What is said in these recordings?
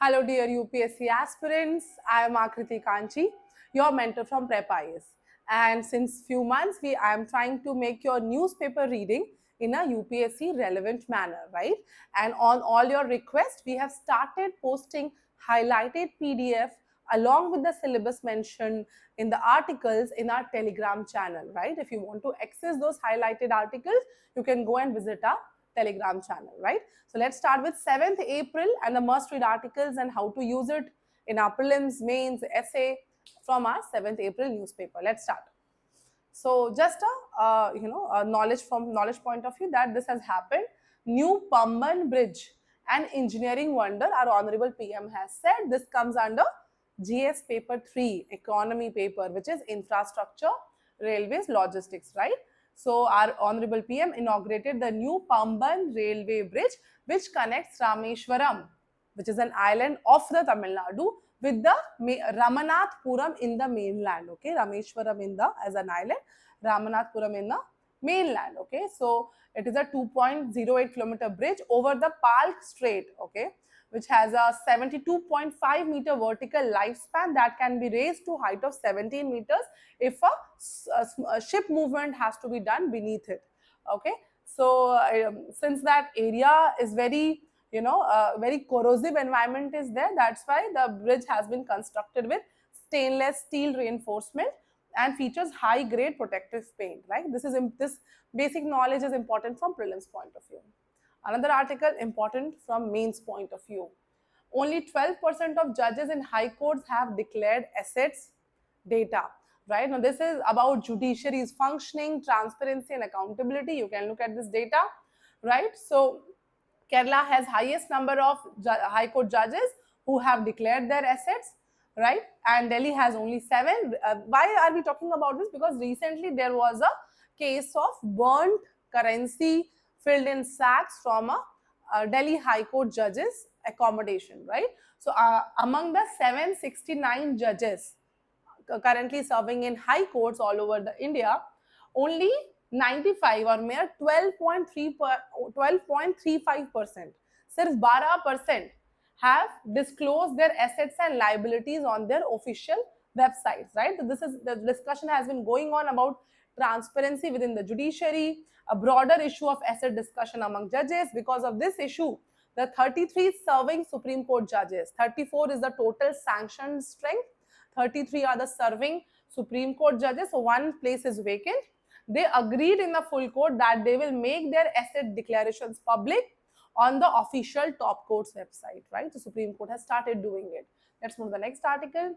Hello dear UPSC aspirants, I am Akriti Kanchi, your mentor from Prep And since few months, I am trying to make your newspaper reading in a UPSC relevant manner, right? And on all your requests, we have started posting highlighted PDF along with the syllabus mentioned in the articles in our Telegram channel, right? If you want to access those highlighted articles, you can go and visit our Telegram channel, right? So let's start with 7th April and the must read articles and how to use it in our prelims, mains, essay from our 7th April newspaper. Let's start. So just a knowledge point of view that this has happened. New Pamban Bridge, an engineering wonder, our honorable PM has said. This comes under GS paper 3, economy paper, which is infrastructure, railways, logistics, right? So our honorable PM inaugurated the new Pamban railway bridge, which connects Rameshwaram, which is an island of the Tamil Nadu, with the Ramanathpuram in the mainland. Okay, Rameshwaram as an island, Ramanathpuram in the mainland. Okay, so it is a 2.08 kilometer bridge over the Palk Strait. Okay, which has a 72.5 meter vertical lifespan that can be raised to height of 17 meters if a ship movement has to be done beneath it. Okay, so since that area is very very corrosive environment is there, that's why the bridge has been constructed with stainless steel reinforcement and features high grade protective paint, right? This basic knowledge is important from prelims point of view. Another article important from mains point of view. Only 12% of judges in high courts have declared assets data, right? Now this is about judiciary's functioning, transparency and accountability. You can look at this data, right? So Kerala has highest number of high court judges who have declared their assets, right? And Delhi has only 7. Why are we talking about this? Because recently there was a case of burnt currency filled in sacks from a Delhi High Court judges accommodation, right? So among the 769 judges currently serving in high courts all over the India, only 95 or mere 12.35%, सिर्फ 12% have disclosed their assets and liabilities on their official websites, right? So the discussion has been going on about transparency within the judiciary, a broader issue of asset discussion among judges. Because of this issue, the 33 serving Supreme Court judges, 34 is the total sanctioned strength, 33 are the serving Supreme Court judges, so one place is vacant. They agreed in the full court that they will make their asset declarations public on the official top court's website, right? The Supreme Court has started doing it. Let's move to the next article.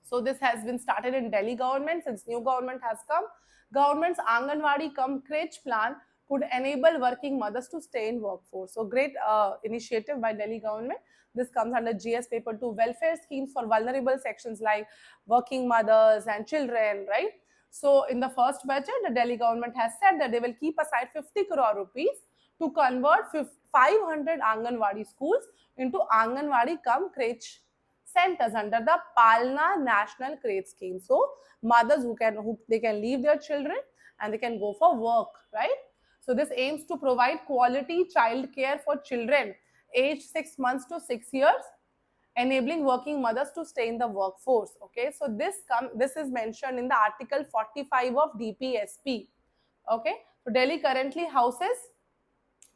So this has been started in Delhi government since new government has come. Government's Anganwadi cum crèche plan could enable working mothers to stay in workforce. So great initiative by Delhi government. This comes under GS paper 2, welfare schemes for vulnerable sections like working mothers and children, right? So in the first budget, the Delhi government has said that they will keep aside 50 crore rupees to convert 500 Anganwadi schools into Anganwadi cum crèche centers under the Palna National Crèche Scheme. So mothers who can leave their children and they can go for work, right? So this aims to provide quality child care for children aged 6 months to 6 years, enabling working mothers to stay in the workforce. Okay, so this is mentioned in the article 45 of DPSP. Okay, so Delhi currently houses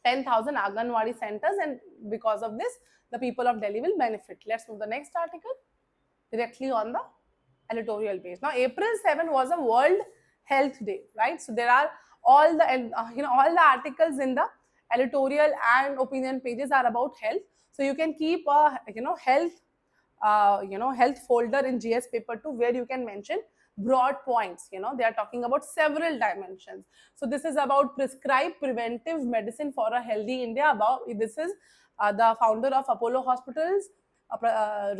10,000 Anganwadi centers, and because of this, the people of Delhi will benefit. Let's move to the next article directly on the editorial page. Now, April 7 was a World Health Day, right? So there are all the all the articles in the editorial and opinion pages are about health. So you can keep a health folder in GS paper 2 where you can mention broad points. They are talking about several dimensions. So this is about prescribe preventive medicine for a healthy India. This is the founder of Apollo Hospitals, Dr.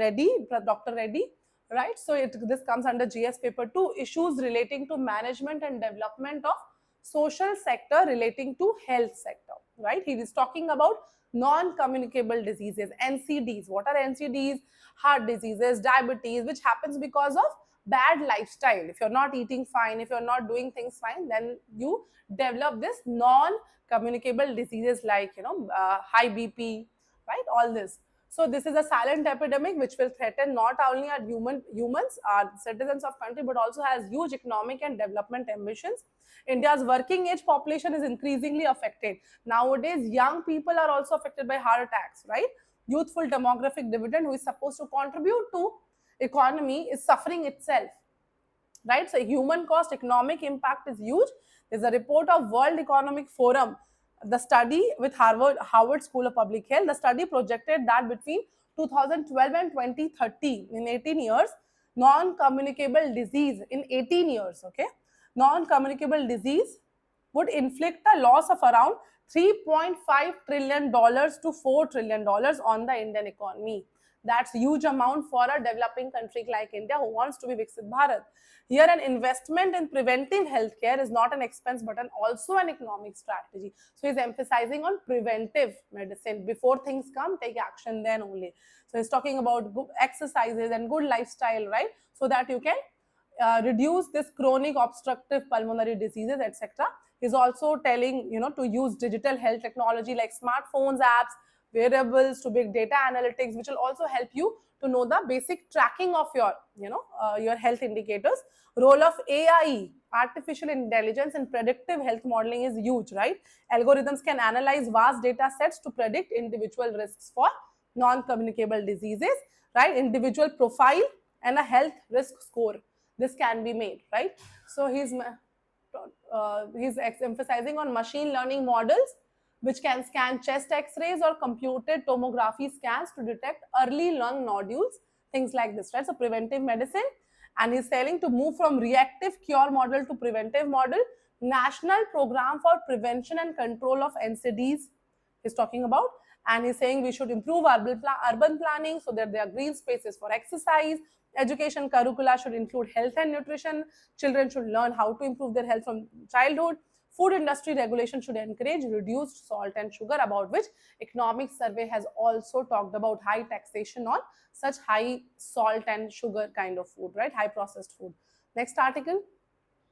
Reddy, right? So this comes under GS paper 2, issues relating to management and development of social sector relating to health sector, right? He is talking about non-communicable diseases, NCDs. What are NCDs? Heart diseases, diabetes, which happens because of bad lifestyle. If you're not eating fine, if you're not doing things fine, then you develop this non-communicable diseases like high BP, right? All this. So this is a silent epidemic which will threaten not only our humans, our citizens of country, but also has huge economic and development ambitions. India's working age population is increasingly affected. Nowadays, young people are also affected by heart attacks, right? Youthful demographic dividend, who is supposed to contribute to economy, is suffering itself, right? So human cost, economic impact is huge. There's a report of World Economic Forum, the study with Harvard School of Public Health. The study projected that between 2012 and 2030, in 18 years, non-communicable disease in 18 years, okay, non-communicable disease would inflict a loss of around $3.5 trillion to $4 trillion on the Indian economy. That's huge amount for a developing country like India who wants to be Viksit Bharat. Here, an investment in preventive healthcare is not an expense but also an economic strategy. So he's emphasizing on preventive medicine. Before things come, take action then only. So he's talking about good exercises and good lifestyle, right? So that you can reduce this chronic obstructive pulmonary diseases, etc. He's also telling, to use digital health technology like smartphones, apps, wearables to big data analytics, which will also help you to know the basic tracking of your, your health indicators. Role of AI, artificial intelligence in predictive health modeling is huge, right? Algorithms can analyze vast data sets to predict individual risks for non-communicable diseases, right? Individual profile and a health risk score. This can be made, right? So he's emphasizing on machine learning models which can scan chest x-rays or computed tomography scans to detect early lung nodules, things like this, right? So preventive medicine. And he's telling to move from reactive cure model to preventive model. National program for prevention and control of NCDs he's talking about. And he's saying we should improve urban planning so that there are green spaces for exercise. Education curricula should include health and nutrition. Children should learn how to improve their health from childhood. Food industry regulation should encourage reduced salt and sugar, about which economic survey has also talked about high taxation on such high salt and sugar kind of food, right? High processed food. Next article.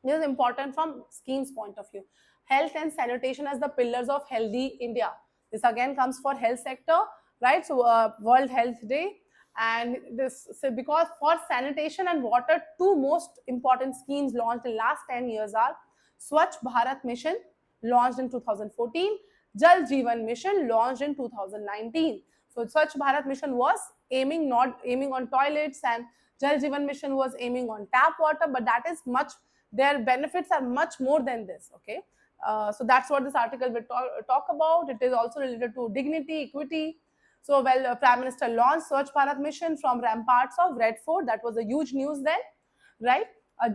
This is important from scheme's point of view. Health and sanitation as the pillars of healthy India. This again comes for health sector, right? So World Health Day. And this, so because for sanitation and water, two most important schemes launched in last 10 years are Swachh Bharat Mission, launched in 2014, Jal Jeevan Mission, launched in 2019. So Swachh Bharat Mission was aiming on toilets, and Jal Jeevan Mission was aiming on tap water, but that is their benefits are much more than this, okay? So that's what this article will talk about. It is also related to dignity, equity. So, Prime Minister launched Swachh Bharat Mission from ramparts of Red Fort. That was a huge news then, right?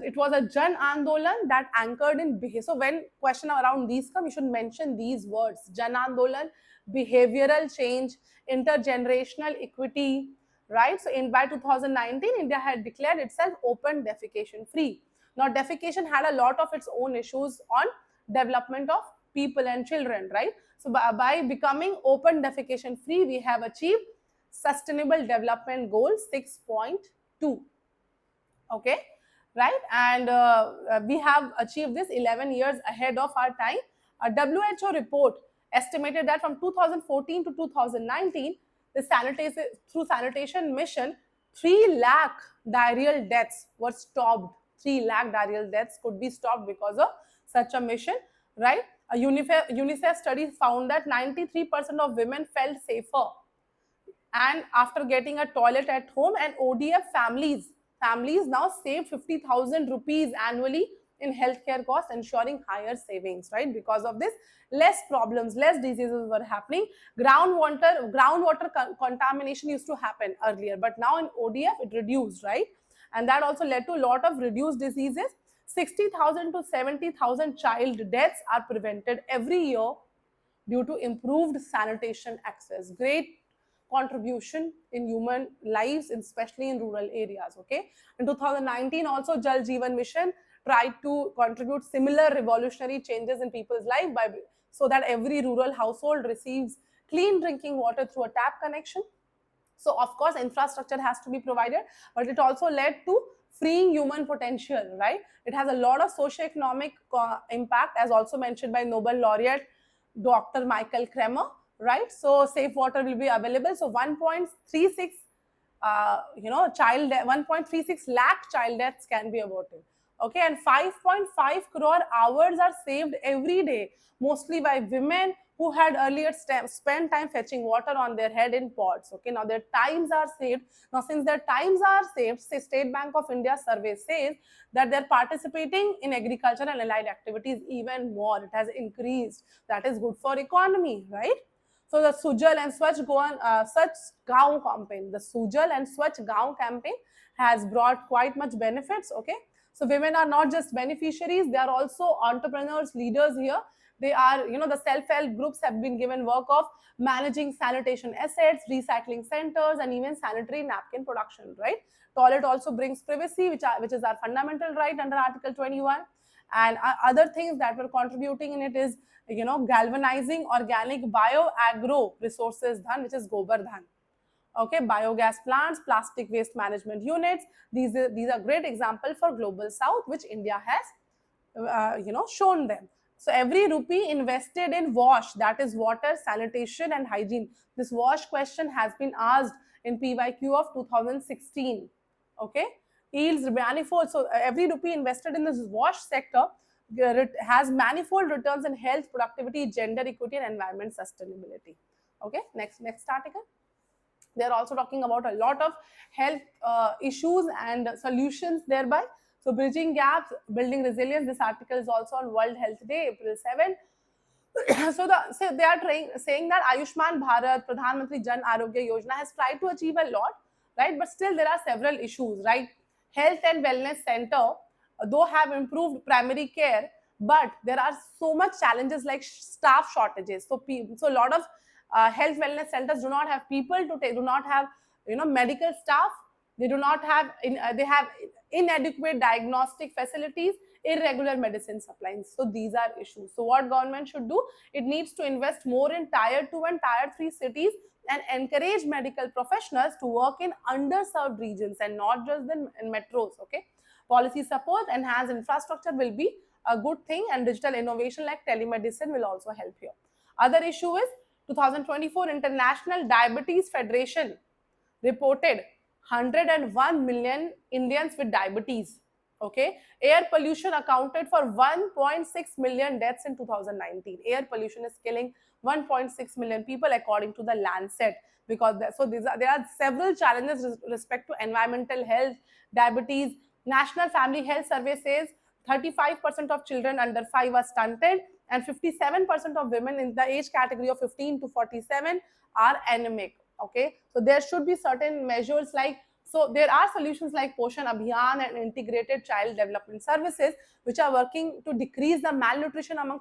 It was a Jan Andolan that anchored in behavior. So when question around these come, you should mention these words: Jan Andolan, behavioral change, intergenerational equity, right? So by 2019, India had declared itself open defecation free. Now defecation had a lot of its own issues on development of people and children, right? So by becoming open defecation free, we have achieved Sustainable Development Goal 6.2, okay? Right? And we have achieved this 11 years ahead of our time. A WHO report estimated that from 2014 to 2019, through sanitation mission, 3 lakh diarrheal deaths were stopped. 3 lakh diarrheal deaths could be stopped because of such a mission, right? A UNICEF study found that 93% of women felt safer and after getting a toilet at home, and ODF families now save 50,000 rupees annually in healthcare costs, ensuring higher savings, right? Because of this, less problems, less diseases were happening. Groundwater contamination used to happen earlier, but now in ODF it reduced, right? And that also led to a lot of reduced diseases. 60,000 to 70,000 child deaths are prevented every year due to improved sanitation access. Great contribution in human lives, especially in rural areas, okay? In 2019, also Jal Jeevan Mission tried to contribute similar revolutionary changes in people's life so that every rural household receives clean drinking water through a tap connection. So of course, infrastructure has to be provided, but it also led to freeing human potential, right? It has a lot of socio-economic impact, as also mentioned by Nobel laureate Dr. Michael Kremer, right? So safe water will be available. So 1.36 1.36 lakh child deaths can be averted. Okay, and 5.5 crore hours are saved every day, mostly by women who had earlier spent time fetching water on their head in pots. Okay, now their times are saved. Now, since their times are saved, say State Bank of India survey says that they're participating in agriculture and allied activities even more. It has increased. That is good for economy, right? So the 𝐿𝙤𝙪 and 𝐿𝐴𝐴𝐻 campaign, the 𝐿𝙤𝙪 and 𝐿𝙤𝙪 campaign has brought quite much benefits. Okay, so women are not just beneficiaries; they are also entrepreneurs, leaders here. They are, the self-help groups have been given work of managing sanitation assets, recycling centers, and even sanitary napkin production. Right? Toilet also brings privacy, which is our fundamental right under Article 21. And other things that were contributing in it is, galvanizing organic bio-agro resources dhan, which is 𝐿𝐴𝐲𝑒𝑟 dhan. Okay, biogas plants, plastic waste management units. These are great examples for Global South, which India has, shown them. So every rupee invested in WASH, that is water, sanitation, and hygiene. This WASH question has been asked in PYQ of 2016. Okay, yields manifold. So every rupee invested in this WASH sector has manifold returns in health, productivity, gender equity, and environment sustainability. Okay, next article. They are also talking about a lot of health issues and solutions thereby. So bridging gaps, building resilience. This article is also on World Health Day, April 7. So they are saying that Ayushman Bharat, Pradhan Mantri Jan Arogya Yojana has tried to achieve a lot, right? But still there are several issues, right? Health and Wellness Center, though have improved primary care, but there are so much challenges like staff shortages. So a lot of health wellness centers do not have people to take, do not have medical staff. They do not have they have inadequate diagnostic facilities, irregular medicine supplies. So these are issues. So what government should do? It needs to invest more in tier 2 and tier 3 cities and encourage medical professionals to work in underserved regions and not just in metros. Okay, policy support, enhanced infrastructure will be a good thing, and digital innovation like telemedicine will also help here. Other issue is 2024 International Diabetes Federation reported 101 million Indians with diabetes. Okay, air pollution accounted for 1.6 million deaths in 2019. Air pollution is killing 1.6 million people according to the Lancet. Because there are several challenges with respect to environmental health, diabetes. National Family Health Survey says 35% of children under 5 are stunted, and 57% of women in the age category of 15 to 47 are anemic. Okay, so there should be certain measures like, so there are solutions like Poshan Abhiyan and integrated child development services, which are working to decrease the malnutrition among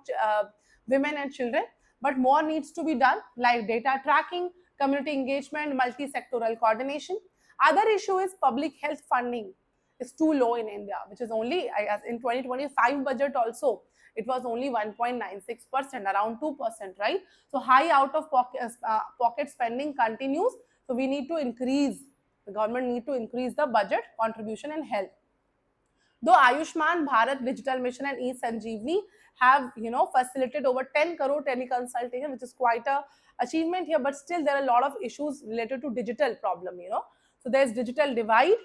women and children, but more needs to be done, like data tracking, community engagement, multi-sectoral coordination. Other issue is public health funding is too low in India, which is only, in 2025 budget also, it was only 1.96%, around 2%, right? So high out of pocket spending continues. So we need to increase, the government need to increase the budget contribution in health. Though Ayushman Bharat Digital Mission and eSanjeevani have, facilitated over 10 crore teleconsultation, which is quite a achievement here, but still there are a lot of issues related to digital problem, So there's digital divide,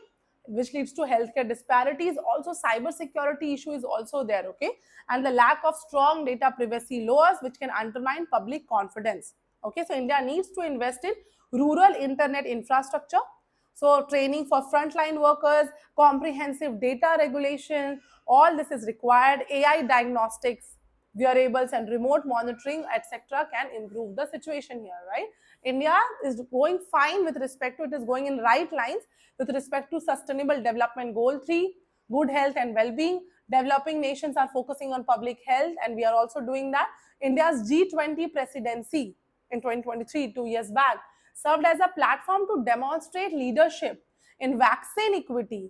which leads to healthcare disparities. Also, cyber security issue is also there, okay? And the lack of strong data privacy laws, which can undermine public confidence. Okay, so India needs to invest in rural internet infrastructure. So training for frontline workers, comprehensive data regulation, all this is required. AI diagnostics, wearables and remote monitoring, etc. can improve the situation here, right? India is going fine with respect to, it is going in right lines with respect to Sustainable Development Goal 3, good health and well-being. Developing nations are focusing on public health, and we are also doing that. India's G20 presidency in 2023, 2 years back, served as a platform to demonstrate leadership in vaccine equity,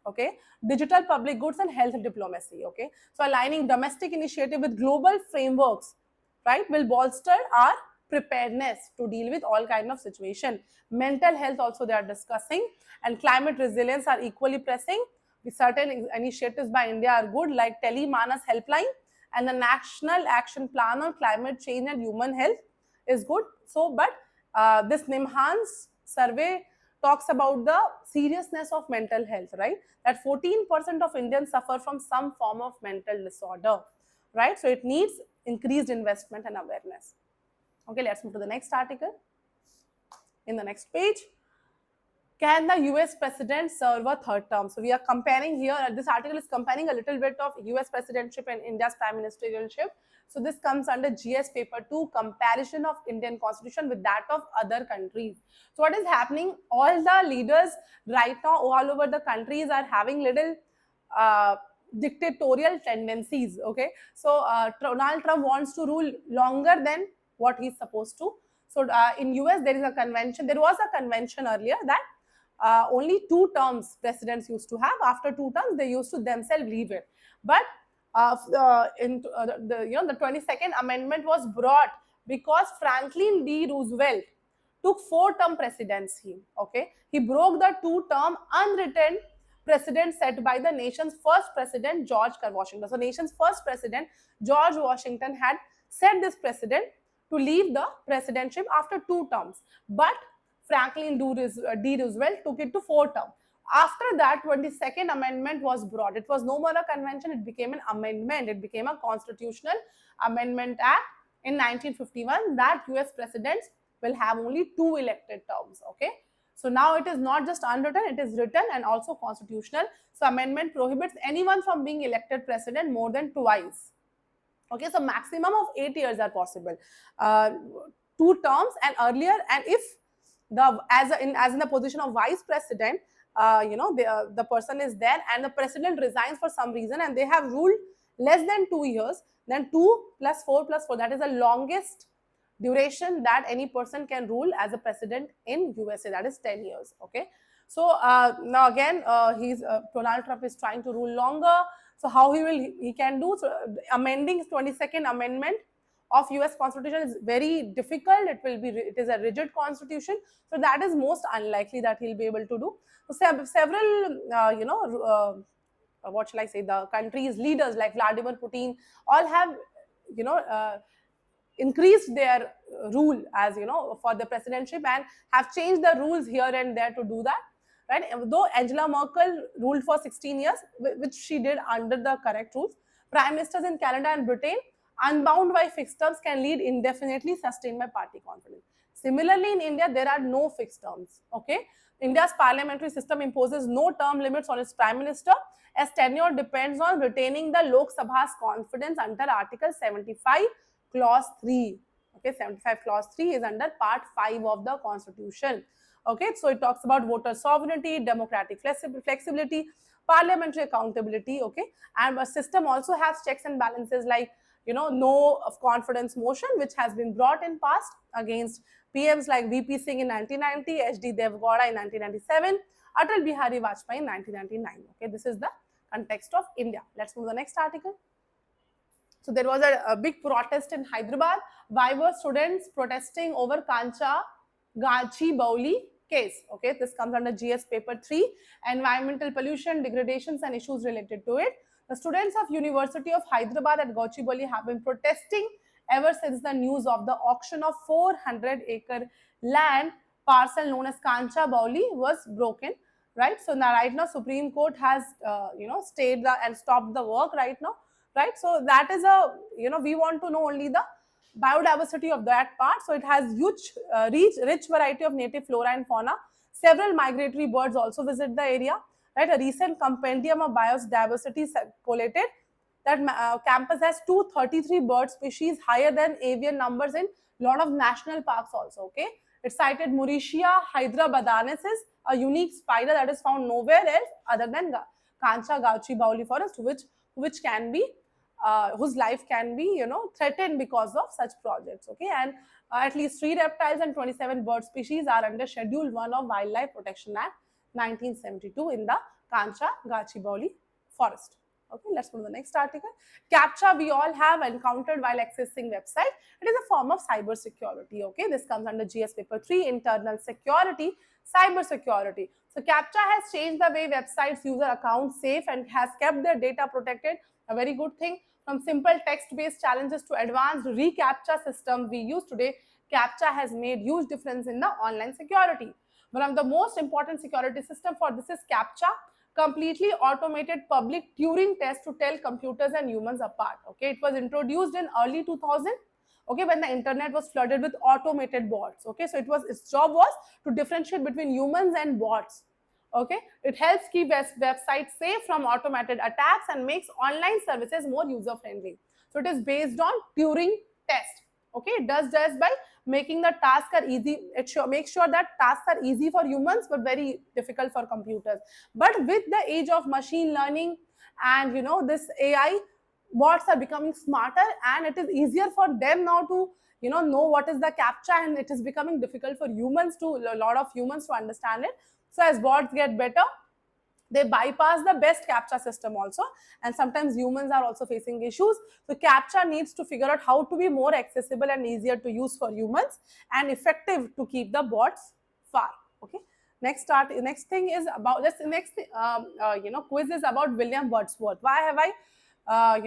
okay, digital public goods and health diplomacy, okay. So aligning domestic initiative with global frameworks, right, will bolster our preparedness to deal with all kind of situation. Mental health also they are discussing, and climate resilience are equally pressing. The certain initiatives by India are good, like Telemanas helpline and the National Action Plan on Climate Change and Human Health is good. So, but this NIMHANS survey talks about the seriousness of mental health, right? That 14% of Indians suffer from some form of mental disorder, right? So it needs increased investment and awareness. Okay, let's move to the next article. In the next page, can the US president serve a third term? So we are comparing here, this article is comparing a little bit of US presidentship and India's prime ministerialship. So this comes under GS paper 2, comparison of Indian constitution with that of other countries. So what is happening? All the leaders right now all over the countries are having little dictatorial tendencies. Okay, so Donald Trump wants to rule longer than what he's supposed to. So in US there is a convention, there was a convention earlier that only 2 terms presidents used to have. After 2 terms, they used to themselves leave it. But the 22nd Amendment was brought because Franklin D. Roosevelt took 4-term presidency. Okay, he broke the 2-term unwritten precedent set by the nation's first president, George Washington. So, nation's first president, George Washington, had set this precedent to leave the presidency after 2 terms. But Franklin D. Roosevelt took it to 4 terms. After that, 22nd Amendment was brought. It was no more a convention, it became an amendment. It became a Constitutional Amendment Act in 1951 that US presidents will have only 2 elected terms. Okay, so now it is not just unwritten, it is written and also constitutional. So amendment prohibits anyone from being elected president more than twice. Okay, so maximum of 8 years are possible, 2 terms and earlier. And if as in the position of vice president, the person is there and the president resigns for some reason and they have ruled less than 2 years, then 2 + 4 + 4, that is the longest duration that any person can rule as a president in USA, that is 10 years. Okay, so now again Donald Trump is trying to rule longer. So how he can do? So amending 22nd Amendment of US Constitution is very difficult. It is a rigid constitution, so that is most unlikely that he'll be able to do. So several what shall I say, the country's leaders like Vladimir Putin all have increased their rule as for the presidency and have changed the rules here and there to do that, right? Though Angela Merkel ruled for 16 years, which she did under the correct rules, prime ministers in Canada and Britain, unbound by fixed terms, can lead indefinitely, sustained by party confidence. Similarly, in India, there are no fixed terms. Okay, India's parliamentary system imposes no term limits on its prime minister, as tenure depends on retaining the Lok Sabha's confidence under Article 75, Clause 3. Okay, 75 Clause 3 is under Part 5 of the Constitution. Okay, so it talks about voter sovereignty, democratic flexibility, parliamentary accountability. Okay, and a system also has checks and balances like no of confidence motion, which has been brought in past against PMs like VP Singh in 1990, HD 𝐿𝐴𝐽𝐺𝐻 in 1997, Atal Bihari Vajpayee in 1999. Okay, this is the context of India. Let's move to the next article. So there was a big protest in Hyderabad. Why were students protesting over 𝐞𝐥𝐻𝐿𝐴 case? Okay, this comes under GS paper 3, environmental pollution, degradations and issues related to it. The students of University of Hyderabad at 𝐿𝐴 have been protesting ever since the news of the auction of 400-acre land parcel known as 𝐶𝐿𝐴 was broken, right? So now right now Supreme Court has stayed and stopped the work right now, right? So that is we want to know only the biodiversity of that part. So it has huge rich variety of native flora and fauna. Several migratory birds also visit the area, right? A recent compendium of biodiversity collated that campus has 233 bird species, higher than avian numbers in lot of national parks also. Okay, it cited Mauritia hyderabadiensis, a unique spider that is found nowhere else other than Kanchi forest, which can be whose life can be threatened because of such projects. Okay, and at least 3 reptiles and 27 bird species are under Schedule 1 of Wildlife Protection Act 1972 in the Kanchi forest. Okay, let's move to the next article. CAPTCHA we all have encountered while accessing website. It is a form of cyber security. Okay, this comes under GS paper 3, internal security, cyber security. So CAPTCHA has changed the way websites user accounts safe and has kept their data protected. A very good thing. From simple text-based challenges to advanced reCAPTCHA system we use today, CAPTCHA has made huge difference in the online security. One of the most important security system for this is CAPTCHA, completely automated public Turing test to tell computers and humans apart. Okay, it was introduced in early 2000. Okay, when the internet was flooded with automated bots. Okay, so its job was to differentiate between humans and bots. Okay, it helps keep websites safe from automated attacks and makes online services more user friendly. So it is based on Turing test. Okay, it does this by making the task are easy. It makes sure that tasks are easy for humans but very difficult for computers. But with the age of machine learning and this AI, bots are becoming smarter and it is easier for them now to know what is the CAPTCHA, and it is becoming difficult for a lot of humans to understand it. So as bots get better, they bypass the best CAPTCHA system also, and sometimes humans are also facing issues. So CAPTCHA needs to figure out how to be more accessible and easier to use for humans and effective to keep the bots far. Okay, next thing is about this next quiz is about William Wordsworth. Why have I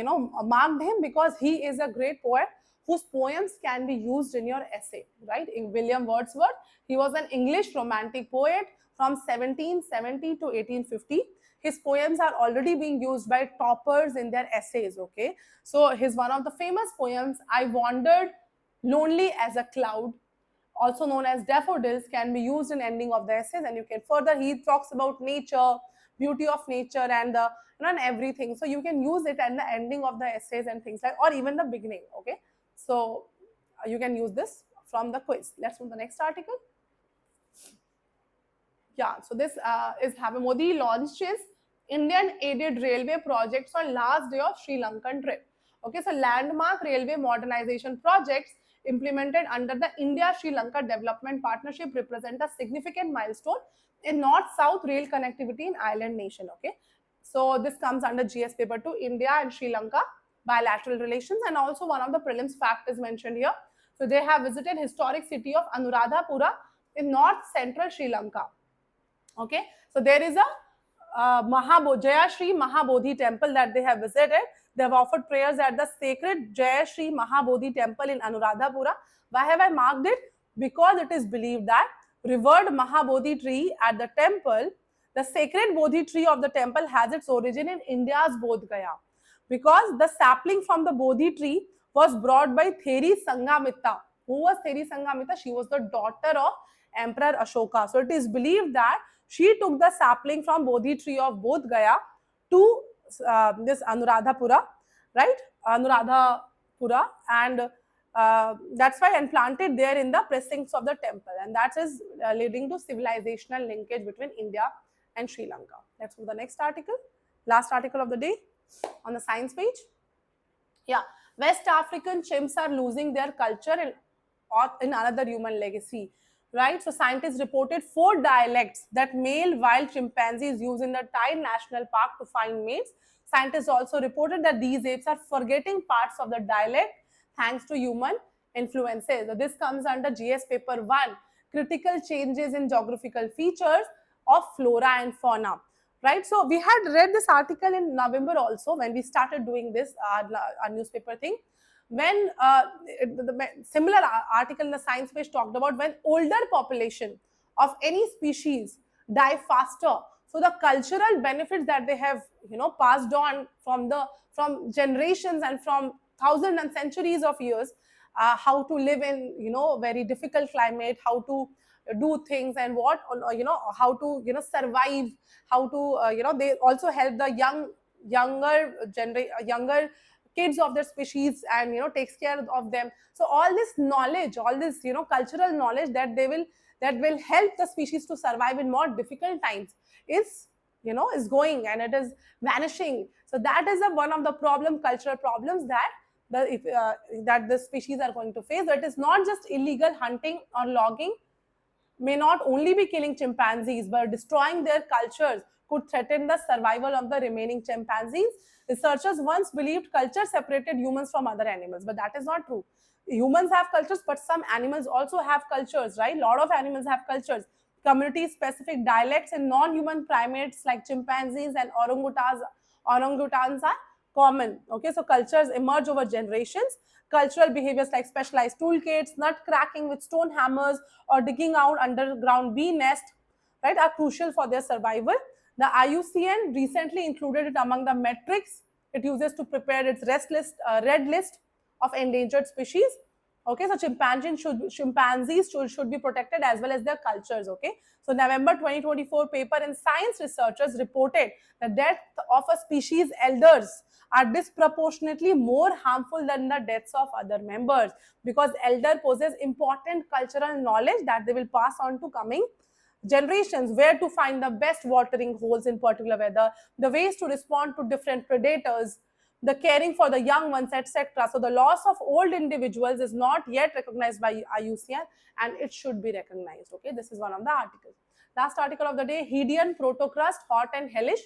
marked him? Because he is a great poet whose poems can be used in your essay, right? In William Wordsworth, he was an English romantic poet from 1770 to 1850. His poems are already being used by toppers in their essays. Okay, so his one of the famous poems, I Wandered Lonely as a Cloud, also known as Daffodils, can be used in ending of the essays. And you can further, he talks about nature, beauty of nature, and and everything. So you can use it at the ending of the essays and things like, or even the beginning. Okay, so you can use this from the quiz. Let's move to the next article. Yeah, so this is Modi launches Indian aided railway projects on last day of Sri Lankan trip. Okay, so landmark railway modernization projects implemented under the India-Sri Lanka Development Partnership represent a significant milestone in North-South rail connectivity in island nation. Okay, so this comes under GS paper 2, India and Sri Lanka bilateral relations, and also one of the prelims fact is mentioned here. So they have visited historic city of Anuradhapura in north-central Sri Lanka. Okay, so there is a Jaya Shri Mahabodhi temple that they have visited. They have offered prayers at the sacred Jaya Shri Mahabodhi temple in Anuradhapura. Why have I marked it? Because it is believed that revered Mahabodhi tree at the temple, the sacred Bodhi tree of the temple, has its origin in India's Bodh Gaya. Because the sapling from the Bodhi tree was brought by Theri Sangamita. Who was Theri Sangamita? She was the daughter of Emperor Ashoka. So it is believed that she took the sapling from Bodhi tree of Bodh Gaya to this Anuradhapura, right? Anuradhapura, and that's why, and planted there in the precincts of the temple, and that is leading to civilizational linkage between India and Sri Lanka. Let's move to the next article, last article of the day on the science page. Yeah, West African chimps are losing their culture in another human legacy. Right, so scientists reported 4 dialects that male wild chimpanzees use in the Thai National Park to find mates. Scientists also reported that these apes are forgetting parts of the dialect thanks to human influences. So this comes under GS paper 1, critical changes in geographical features of flora and fauna. Right, so we had read this article in November also when we started doing this our newspaper thing. When the similar article in the science page talked about when older population of any species die faster, so the cultural benefits that they have passed on from generations and from thousands and centuries of years, how to live in very difficult climate, how to do things, and what how to survive, how to they also help the younger kids of their species and takes care of them. So all this knowledge, all this cultural knowledge that will help the species to survive in more difficult times is going, and it is vanishing. So that is one of the cultural problems that the species are going to face. That is not just illegal hunting or logging may not only be killing chimpanzees, but destroying their cultures could threaten the survival of the remaining chimpanzees. Researchers once believed culture separated humans from other animals, but that is not true. Humans have cultures, but some animals also have cultures, right? A lot of animals have cultures. Community-specific dialects in non-human primates like chimpanzees and orangutans are common. Okay, so cultures emerge over generations. Cultural behaviors like specialized toolkits, nut cracking with stone hammers, or digging out underground bee nest, right, are crucial for their survival. The IUCN recently included it among the metrics it uses to prepare its red list of endangered species. Okay, so chimpanzees should be protected as well as their cultures. Okay, so November 2024 paper in Science researchers reported the death of a species elders are disproportionately more harmful than the deaths of other members, because elder possess important cultural knowledge that they will pass on to coming generations, where to find the best watering holes in particular weather, the ways to respond to different predators, the caring for the young ones, etc. So the loss of old individuals is not yet recognized by IUCN, and it should be recognized. Okay, this is one of the articles. Last article of the day, Hadean protocrust, hot and hellish.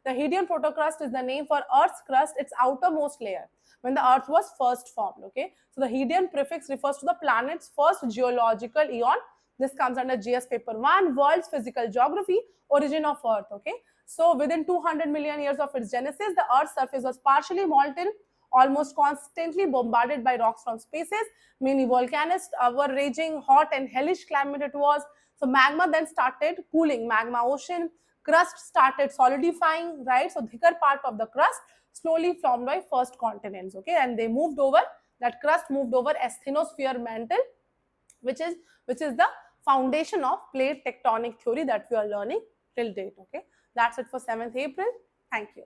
The Hadean protocrust is the name for Earth's crust, its outermost layer, when the Earth was first formed. Okay, so the Hadean prefix refers to the planet's first geological eon. This comes under GS paper 1, World's Physical Geography, Origin of Earth. Okay, so within 200 million years of its genesis, the Earth's surface was partially molten, almost constantly bombarded by rocks from spaces. Many volcanoes were raging, hot and hellish climate it was. So magma then started cooling, magma ocean, crust started solidifying, right? So thicker part of the crust slowly formed by first continents. Okay, and they moved over, that crust moved over asthenosphere mantle, which is the foundation of plate tectonic theory that we are learning till date. Okay, that's it for 7th April. Thank you.